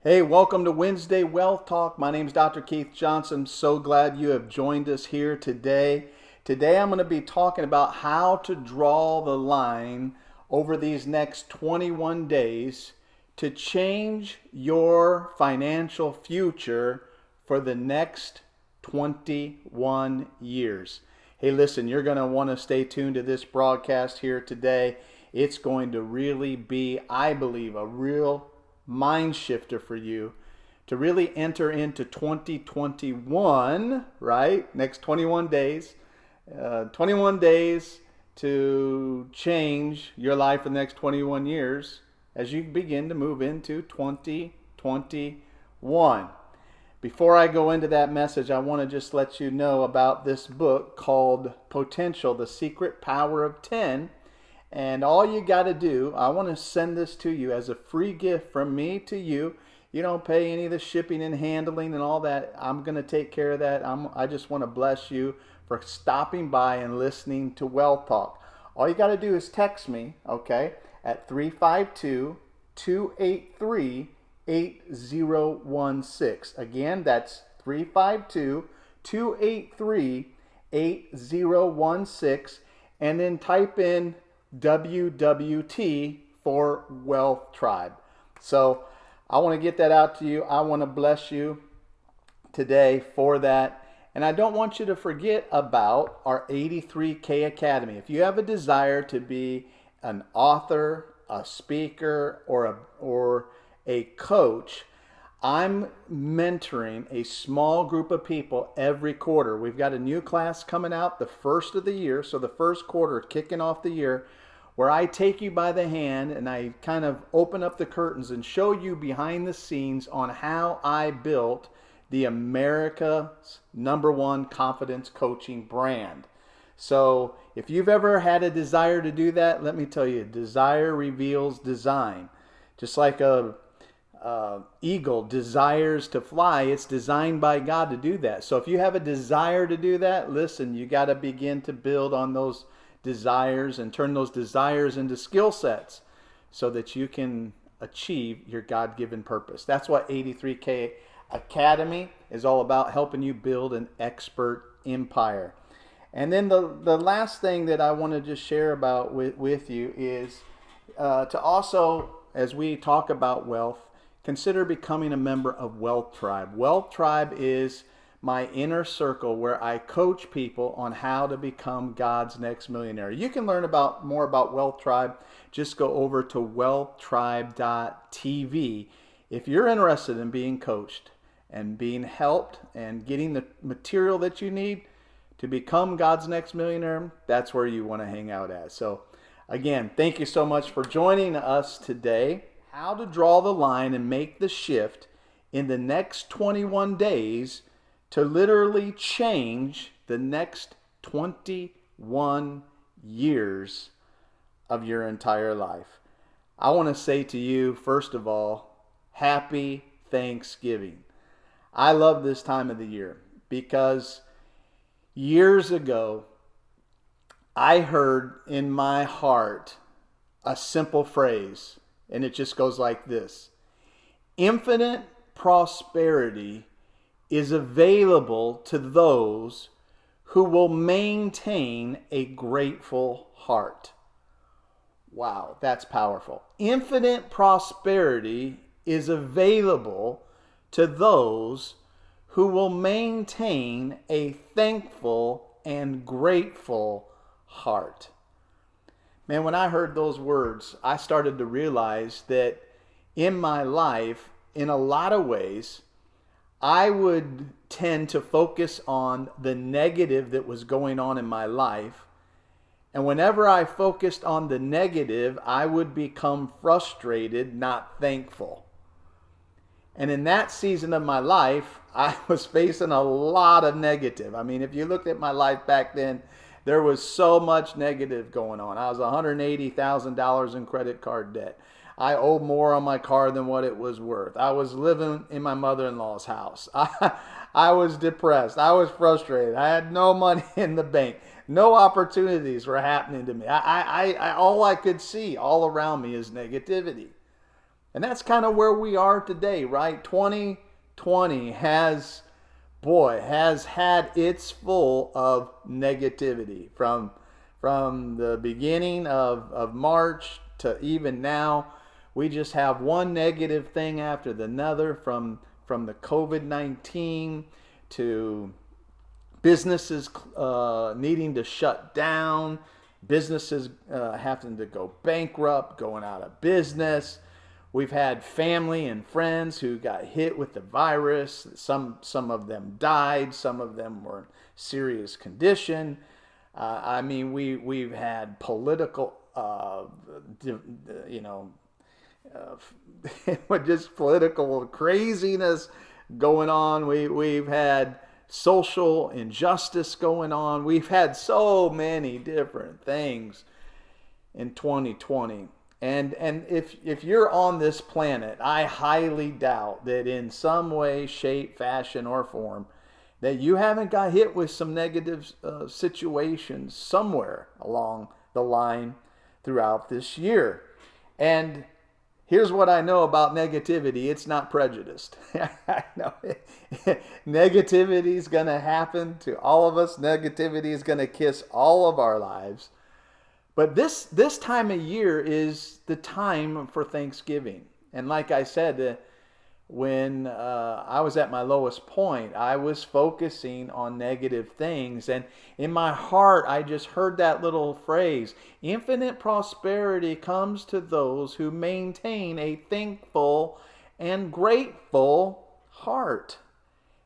Hey, welcome to Wednesday Wealth Talk. My name is Dr. Keith Johnson. So glad you have joined us here today. Today I'm going to be talking about how to draw the line over these next 21 days to change your financial future for the next 21 years. Hey, listen, you're going to want to stay tuned to this broadcast here today. It's going to really be, I believe, a real mind shifter for you to really enter into 2021, right? Next 21 days. 21 days to change your life for the next 21 years as you begin to move into 2021. Before I go into that message, I want to just let you know about this book called Potential, The Secret Power of 10. And all you got to do, I want to send this to you as a free gift from me to you. You don't pay any of the shipping and handling and all that. I'm going to take care of that. I just want to bless you for stopping by and listening to Wealth Talk. All you got to do is text me, okay, at 352-283-8016. Again, that's 352-283-8016. And then type in WWT for Wealthtribe. So I want to get that out to you. I want to bless you today for that. And I don't want you to forget about our 83K Academy. If you have a desire to be an author, a speaker, or a coach, I'm mentoring a small group of people every quarter. We've got a new class coming out the first of the year, so the first quarter kicking off the year, where I take you by the hand and I kind of open up the curtains and show you behind the scenes on how I built the America's #1 confidence coaching brand. So if you've ever had a desire to do that, let me tell you, desire reveals design. Just like a eagle desires to fly, it's designed by God to do that. So if you have a desire to do that, listen, you got to begin to build on those desires and turn those desires into skill sets so that you can achieve your God-given purpose. That's what 83K Academy is all about, helping you build an expert empire. And then the last thing that I want to just share about with you is to also, as we talk about wealth, consider becoming a member of Wealthtribe. Wealthtribe is my inner circle where I coach people on how to become God's next millionaire. You can learn more about Wealthtribe. Just go over to wealthtribe.tv. If you're interested in being coached and being helped and getting the material that you need to become God's next millionaire, that's where you want to hang out at. So again, thank you so much for joining us today. How to draw the line and make the shift in the next 21 days to literally change the next 21 years of your entire life. I want to say to you, first of all, happy Thanksgiving. I love this time of the year because years ago, I heard in my heart a simple phrase, and it just goes like this: infinite prosperity is available to those who will maintain a grateful heart. Wow, that's powerful. Infinite prosperity is available to those who will maintain a thankful and grateful heart. Man, when I heard those words, I started to realize that in my life, in a lot of ways, I would tend to focus on the negative that was going on in my life. And whenever I focused on the negative, I would become frustrated, not thankful. And in that season of my life, I was facing a lot of negative. I mean, if you looked at my life back then, there was so much negative going on. I was $180,000 in credit card debt. I owed more on my car than what it was worth. I was living in my mother-in-law's house. I was depressed. I was frustrated. I had no money in the bank. No opportunities were happening to me. All I could see all around me is negativity. And that's kind of where we are today, right? 2020 has had its full of negativity from the beginning of March to even now. We just have one negative thing after another, from the COVID-19 to businesses needing to shut down, businesses having to go bankrupt, going out of business. We've had family and friends who got hit with the virus. Some of them died. Some of them were in serious condition. I mean, we've had political, just political craziness going on. We've had social injustice going on. We've had so many different things in 2020. And if you're on this planet, I highly doubt that in some way, shape, fashion, or form, that you haven't got hit with some negative situations somewhere along the line throughout this year. And here's what I know about negativity. It's not prejudiced. I know negativity is going to happen to all of us. Negativity is going to kiss all of our lives. But this time of year is the time for Thanksgiving. And like I said, when I was at my lowest point, I was focusing on negative things. And in my heart, I just heard that little phrase: infinite prosperity comes to those who maintain a thankful and grateful heart.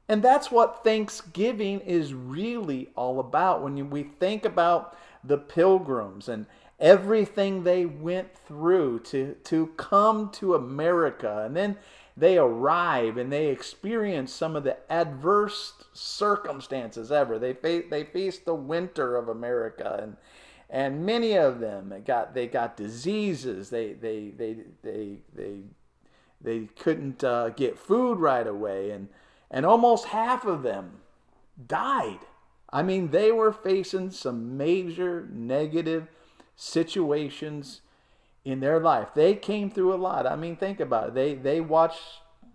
And that's what Thanksgiving is really all about. When we think about the pilgrims and everything they went through to come to America, and then they arrive and they experience some of the adverse circumstances ever. They faced the winter of America, and many of them got diseases. They couldn't get food right away, and almost half of them died. I mean, they were facing some major negative situations in their life. They came through a lot. I mean, think about it. They watched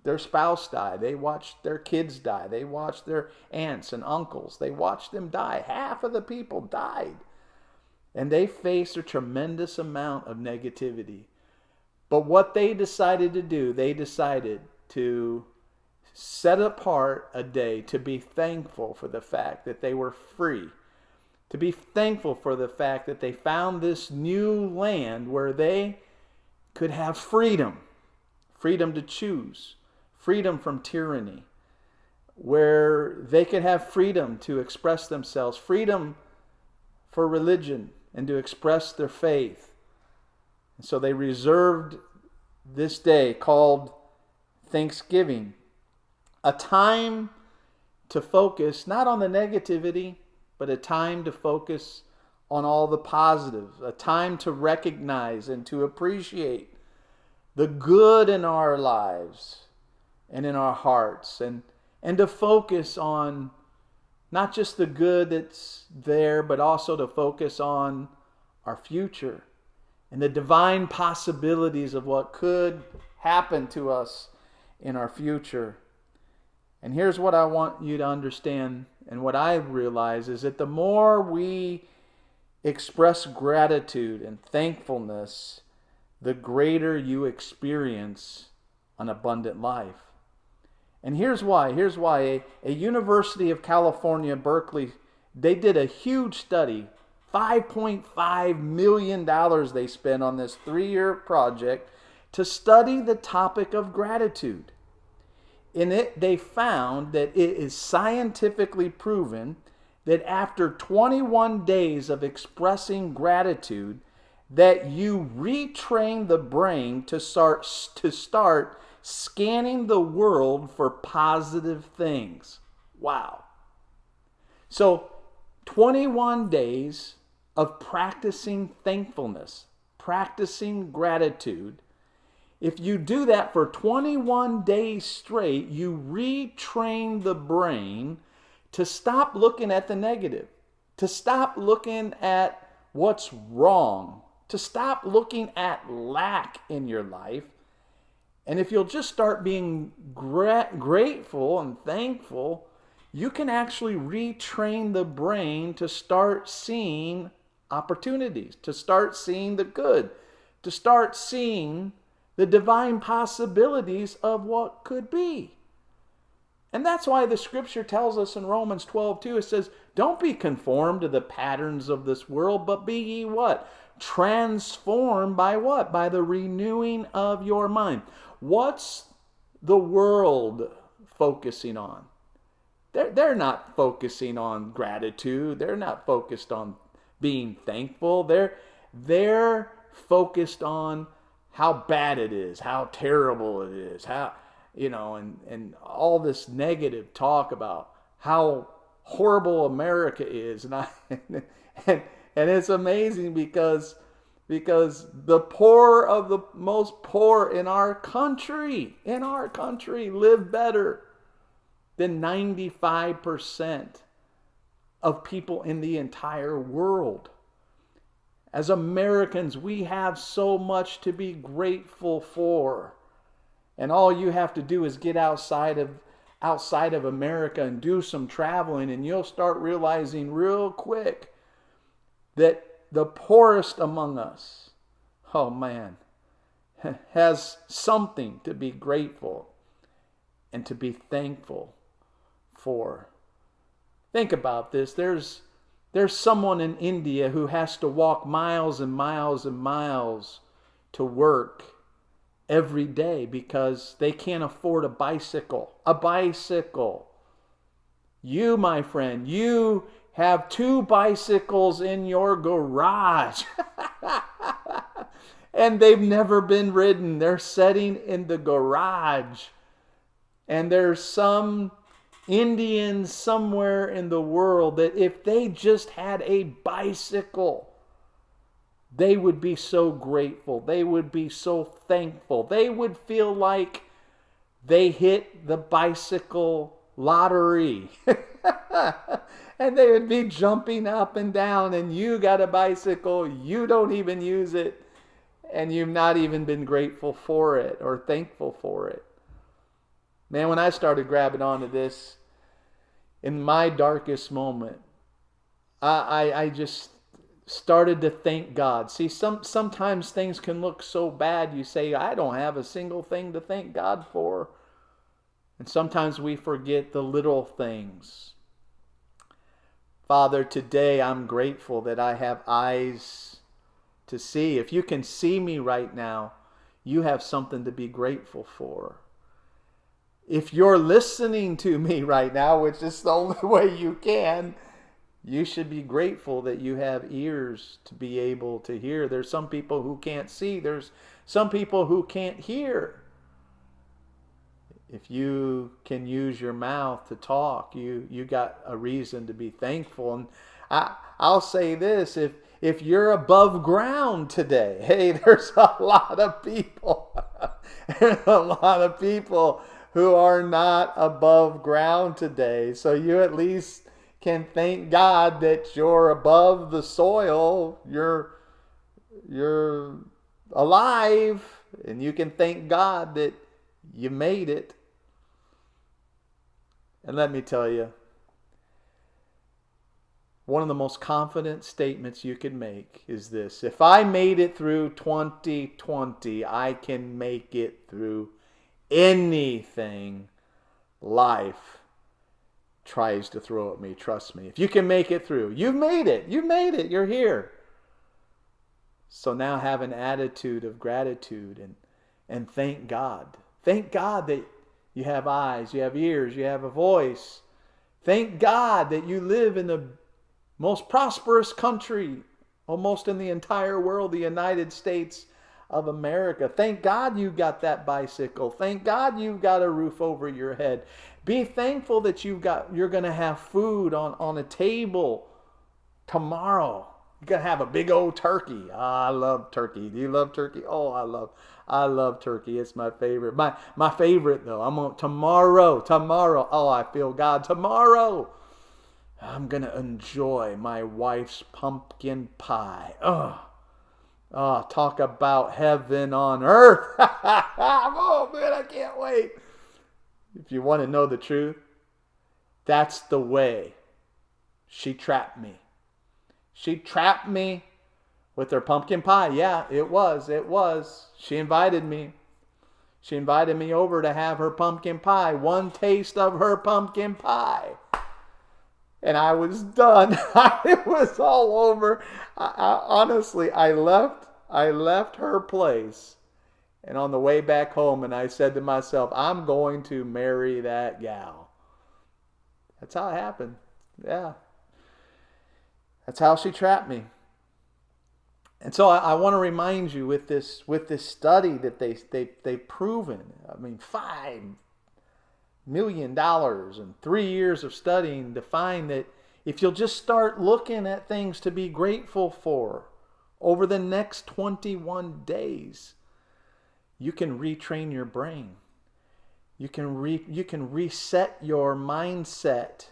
their spouse die. They watched their kids die. They watched their aunts and uncles. They watched them die. Half of the people died. And they faced a tremendous amount of negativity. But what they decided to do, they decided to set apart a day to be thankful for the fact that they were free, to be thankful for the fact that they found this new land where they could have freedom to choose, freedom from tyranny, where they could have freedom to express themselves, freedom for religion and to express their faith. And so they reserved this day called Thanksgiving, a time to focus not on the negativity, but a time to focus on all the positives, a time to recognize and to appreciate the good in our lives and in our hearts, and to focus on not just the good that's there, but also to focus on our future and the divine possibilities of what could happen to us in our future. And here's what I want you to understand, and what I realize is that the more we express gratitude and thankfulness, the greater you experience an abundant life. And here's why. A University of California, Berkeley, they did a huge study. $5.5 million they spent on this 3-year project to study the topic of gratitude. In it, they found that it is scientifically proven that after 21 days of expressing gratitude, that you retrain the brain to start scanning the world for positive things. Wow. So 21 days of practicing thankfulness, practicing gratitude. If you do that for 21 days straight, you retrain the brain to stop looking at the negative, to stop looking at what's wrong, to stop looking at lack in your life, And if you'll just start being grateful and thankful, you can actually retrain the brain to start seeing opportunities, to start seeing the good, to start seeing the divine possibilities of what could be. And that's why the scripture tells us in Romans 12:2, it says, don't be conformed to the patterns of this world, but be ye what? Transformed by what? By the renewing of your mind. What's the world focusing on? They're not focusing on gratitude. They're not focused on being thankful. They're focused on how bad it is, how terrible it is, how, and all this negative talk about how horrible America is. And it's amazing because the poor of the most poor in our country live better than 95% of people in the entire world. As Americans, we have so much to be grateful for. And all you have to do is get outside of America and do some traveling, and you'll start realizing real quick that the poorest among us, oh man, has something to be grateful and to be thankful for. Think about this. There's someone in India who has to walk miles and miles and miles to work every day because they can't afford a bicycle. A bicycle. You, my friend, you have 2 bicycles in your garage. And they've never been ridden. They're sitting in the garage. And there's some Indians somewhere in the world that if they just had a bicycle, they would be so grateful. They would be so thankful. They would feel like they hit the bicycle lottery. And they would be jumping up and down, and you got a bicycle, you don't even use it, and you've not even been grateful for it or thankful for it. Man, when I started grabbing onto this, in my darkest moment, I just started to thank God. See, sometimes things can look so bad, you say, I don't have a single thing to thank God for. And sometimes we forget the little things. Father, today I'm grateful that I have eyes to see. If you can see me right now, you have something to be grateful for. If you're listening to me right now, which is the only way you can, you should be grateful that you have ears to be able to hear. There's some people who can't see. There's some people who can't hear. If you can use your mouth to talk, you got a reason to be thankful. And I'll say this, if you're above ground today, hey, there's a lot of people. There's a lot of people who are not above ground today. So you at least can thank God that you're above the soil. You're alive, and you can thank God that you made it. And let me tell you, one of the most confident statements you can make is this: if I made it through 2020, I can make it through anything life tries to throw at me. Trust me. If you can make it through, you've made it. You've made it. You're here. So now have an attitude of gratitude and thank God. Thank God that you have eyes, you have ears, you have a voice. Thank God that you live in the most prosperous country almost in the entire world, the United States of America. Thank God you got that bicycle. Thank God you've got a roof over your head. Be thankful that you're going to have food on a table tomorrow. You're going to have a big old turkey. I love turkey. Do you love turkey? Oh, I love turkey. It's my favorite. My favorite though. Tomorrow. Oh, I feel God. Tomorrow, I'm going to enjoy my wife's pumpkin pie. Oh, Oh, talk about heaven on earth. Oh, man, I can't wait. If you want to know the truth, that's the way she trapped me. She trapped me with her pumpkin pie. Yeah, it was. It was. She invited me. She invited me over to have her pumpkin pie. One taste of her pumpkin pie. And I was done. It was all over. Honestly, I left her place. And on the way back home, and I said to myself, I'm going to marry that gal. That's how it happened. Yeah. That's how she trapped me. And so I want to remind you with this study that they've proven. I mean, $5 million and 3 years of studying to find that if you'll just start looking at things to be grateful for over the next 21 days, you can retrain your brain. You can reset your mindset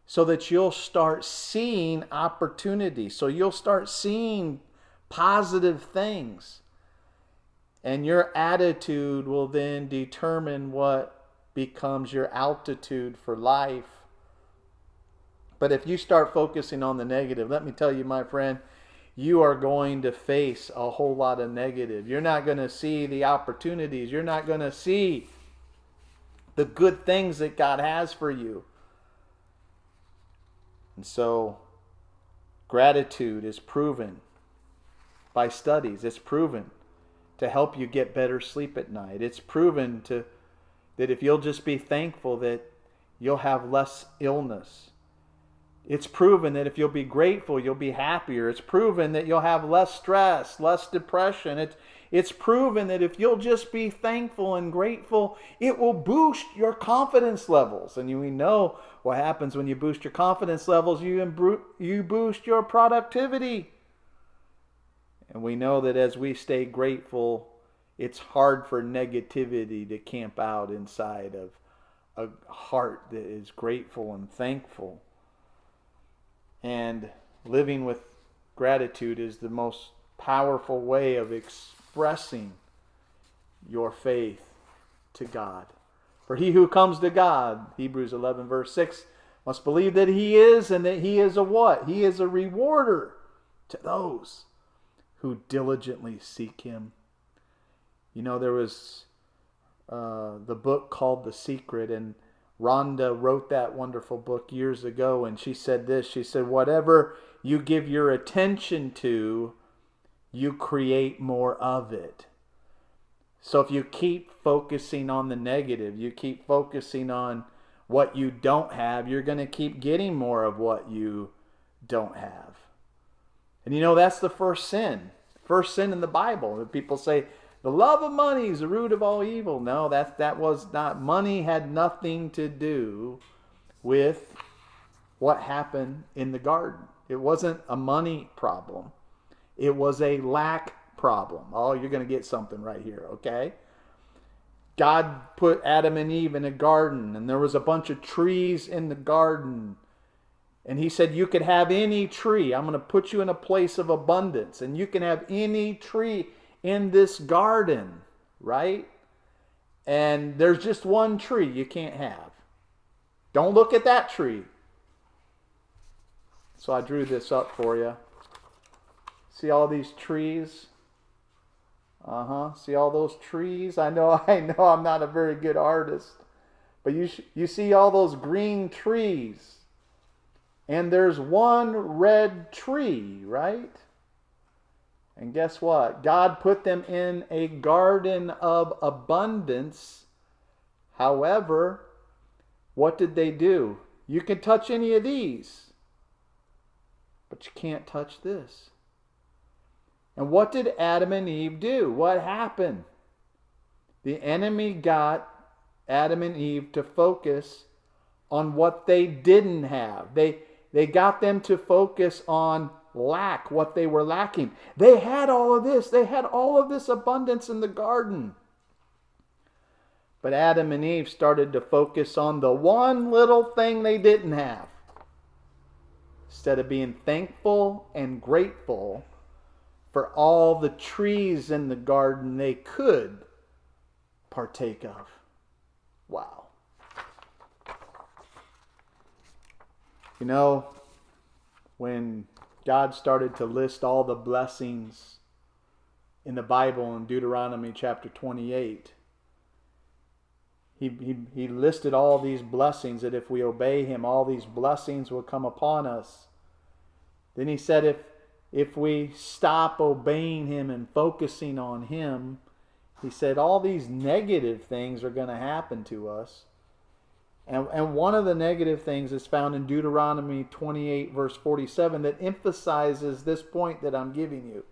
so that you'll start seeing opportunities. So you'll start seeing positive things. And your attitude will then determine what becomes your altitude for life. But if you start focusing on the negative, let me tell you, my friend, you are going to face a whole lot of negative. You're not going to see the opportunities. You're not going to see the good things that God has for you. And so, gratitude is proven by studies. It's proven to help you get better sleep at night. It's proven that if you'll just be thankful, that you'll have less illness. It's proven that if you'll be grateful, you'll be happier. It's proven that you'll have less stress, less depression. It's proven that if you'll just be thankful and grateful, it will boost your confidence levels. And we know what happens when you boost your confidence levels. You boost your productivity. And we know that as we stay grateful, it's hard for negativity to camp out inside of a heart that is grateful and thankful. And living with gratitude is the most powerful way of expressing your faith to God. For he who comes to God, Hebrews 11 verse 6, must believe that he is, and that he is a what? He is a rewarder to those who diligently seek him. You know, there was the book called The Secret, and Rhonda wrote that wonderful book years ago, and she said this. She said, whatever you give your attention to, you create more of it. So if you keep focusing on the negative, you keep focusing on what you don't have, you're going to keep getting more of what you don't have. And you know, that's the first sin. First sin in the Bible. People say, the love of money is the root of all evil. No, that was not. Money had nothing to do with what happened in the garden. It wasn't a money problem. It was a lack problem. Oh, you're going to get something right here, okay? God put Adam and Eve in a garden, and there was a bunch of trees in the garden. And he said, you could have any tree. I'm going to put you in a place of abundance, and you can have any tree in this garden, right? And there's just one tree you can't have. Don't look at that tree. So I drew this up for you. See all these trees? See all those trees? I know I'm not a very good artist. But you see all those green trees. And there's one red tree, right? And guess what? God put them in a garden of abundance. However, what did they do? You can touch any of these, but you can't touch this. And what did Adam and Eve do? What happened? The enemy got Adam and Eve to focus on what they didn't have. They got them to focus on lack, what they were lacking. They had all of this. They had all of this abundance in the garden. But Adam and Eve started to focus on the one little thing they didn't have. Instead of being thankful and grateful for all the trees in the garden they could partake of. Wow. You know, when God started to list all the blessings in the Bible in Deuteronomy chapter 28, He listed all these blessings, that if we obey Him, all these blessings will come upon us. Then He said if we stop obeying Him and focusing on Him, He said all these negative things are going to happen to us. And one of the negative things is found in Deuteronomy 28 verse 47 that emphasizes this point that I'm giving you.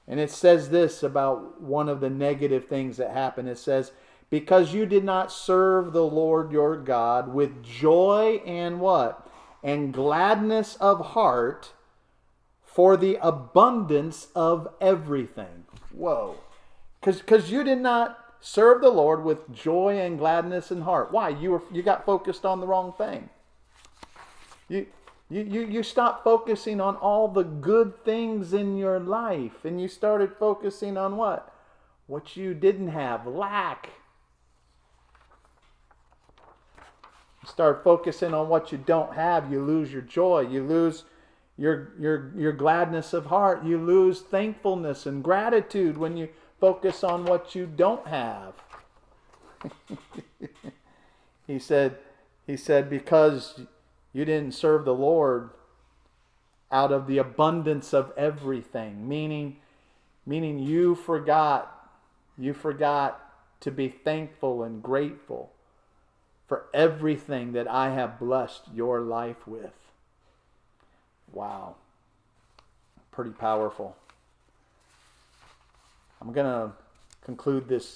And it says this about one of the negative things that happen. It says, because you did not serve the Lord your God with joy and what? And gladness of heart for the abundance of everything. Whoa. Because you did not serve the Lord with joy and gladness in heart. Why? You got focused on the wrong thing. You stopped focusing on all the good things in your life, and you started focusing on what? What you didn't have, lack. You start focusing on what you don't have, you lose your joy, you lose your gladness of heart, you lose thankfulness and gratitude when you focus on what you don't have. He said, because you didn't serve the Lord out of the abundance of everything, meaning you forgot to be thankful and grateful for everything that I have blessed your life with. Wow. Pretty powerful. I'm going to conclude this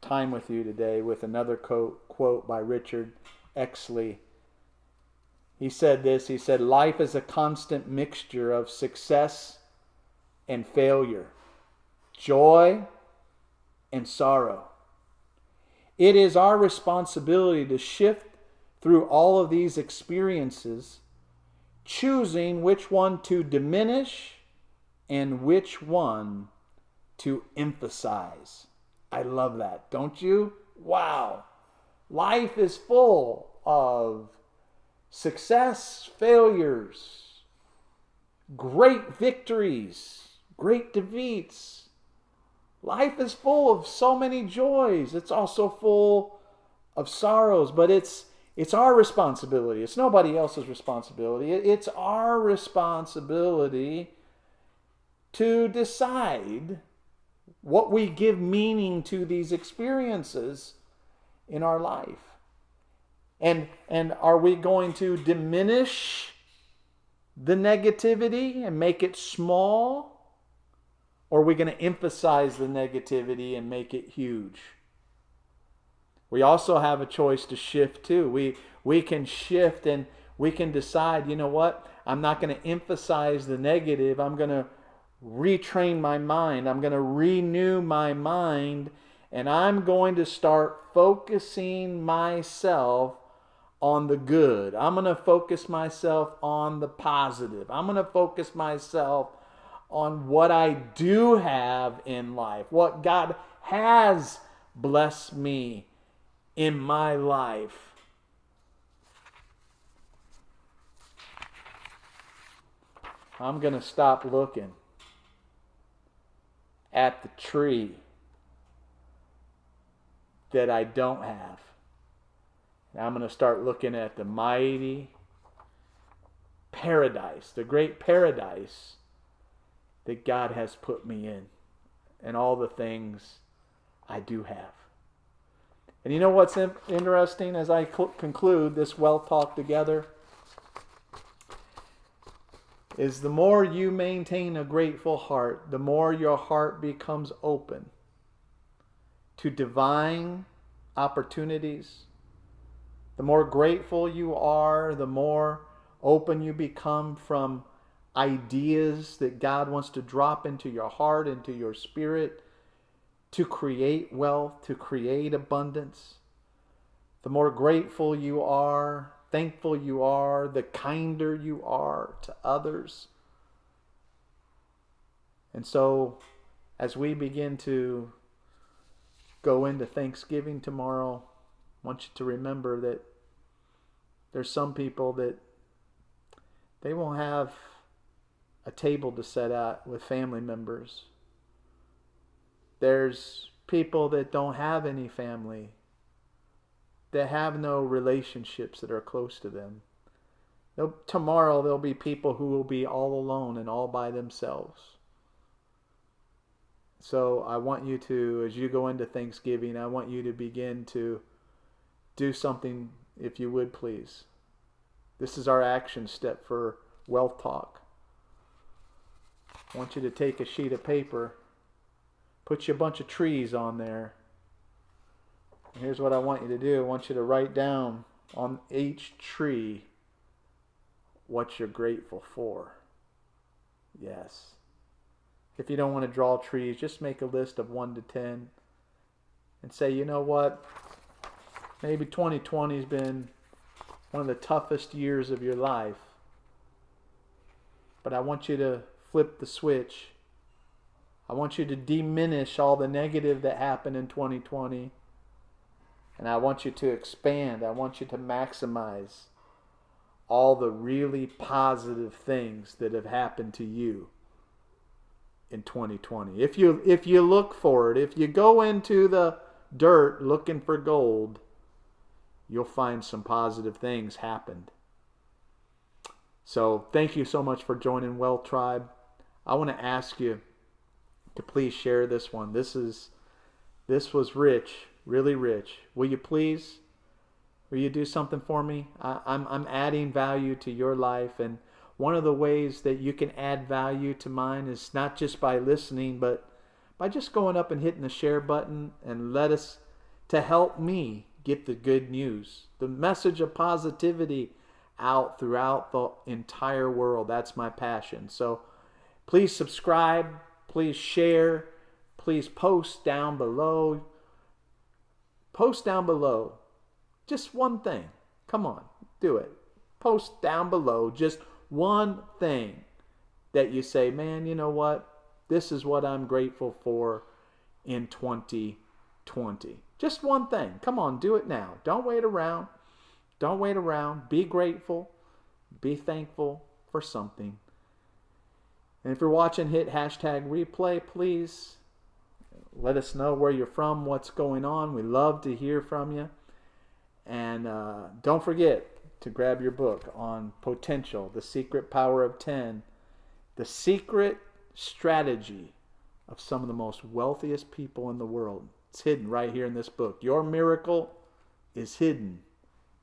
time with you today with another quote by Richard Exley. He said this, he said, life is a constant mixture of success and failure, joy and sorrow. It is our responsibility to shift through all of these experiences, choosing which one to diminish and which one to emphasize. I love that, don't you? Wow. Life is full of success, failures, great victories, great defeats. Life is full of so many joys. It's also full of sorrows, but it's our responsibility. It's nobody else's responsibility. It's our responsibility to decide what we give meaning to these experiences in our life. And are we going to diminish the negativity and make it small? Or are we going to emphasize the negativity and make it huge? We also have a choice to shift too. We can shift and we can decide, you know what? I'm not going to emphasize the negative. I'm going to retrain my mind. I'm going to renew my mind. And I'm going to start focusing myself on the good. I'm going to focus myself on the positive. I'm going to focus myself on what I do have in life, what God has blessed me in my life. I'm going to stop looking at the tree that I don't have. And I'm going to start looking at the mighty paradise, the great paradise that God has put me in, and all the things I do have. And you know what's interesting as I conclude this wealth talk together? Is the more you maintain a grateful heart, the more your heart becomes open to divine opportunities. The more grateful you are, the more open you become from ideas that God wants to drop into your heart, into your spirit, to create wealth, to create abundance. The more grateful you are, thankful you are, the kinder you are to others. And so as we begin to go into Thanksgiving tomorrow, I want you to remember that there's some people that they won't have a table to set at with family members. There's people that don't have any family, that have no relationships that are close to them. Tomorrow there'll be people who will be all alone and all by themselves. So I want you to, as you go into Thanksgiving, I want you to begin to do something, if you would please. This is our action step for Wealth Talk. I want you to take a sheet of paper, put you a bunch of trees on there. And here's what I want you to do. I want you to write down on each tree what you're grateful for. Yes. If you don't want to draw trees, just make a list of 1 to 10 and say, you know what? Maybe 2020 has been one of the toughest years of your life. But I want you to flip the switch. I want you to diminish all the negative that happened in 2020. And I want you to expand. I want you to maximize all the really positive things that have happened to you in 2020. If you look for it, if you go into the dirt looking for gold, you'll find some positive things happened. So thank you so much for joining Wealthtribe. I want to ask you to please share this one. This was rich, really rich. Will you please? Will you do something for me? I'm adding value to your life, and one of the ways that you can add value to mine is not just by listening, but by just going up and hitting the share button and to help me get the good news, the message of positivity out throughout the entire world. That's my passion. So please subscribe, please share, please post down below. Post down below. Just one thing. Come on, do it. Post down below just one thing that you say, man, you know what? This is what I'm grateful for in 2020. Just one thing. Come on, do it now. Don't wait around. Don't wait around. Be grateful. Be thankful for something. And if you're watching, hit hashtag replay, please. Let us know where you're from, what's going on. We love to hear from you. And don't forget to grab your book on potential, The Secret Power of 10, the secret strategy of some of the most wealthiest people in the world. It's hidden right here in this book. Your miracle is hidden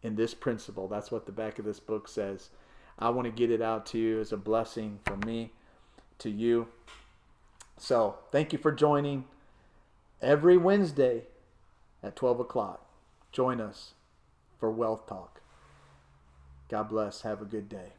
in this principle. That's what the back of this book says. I want to get it out to you as a blessing from me to you. So thank you for joining every Wednesday at 12 o'clock. Join us for Wealth Talk. God bless. Have a good day.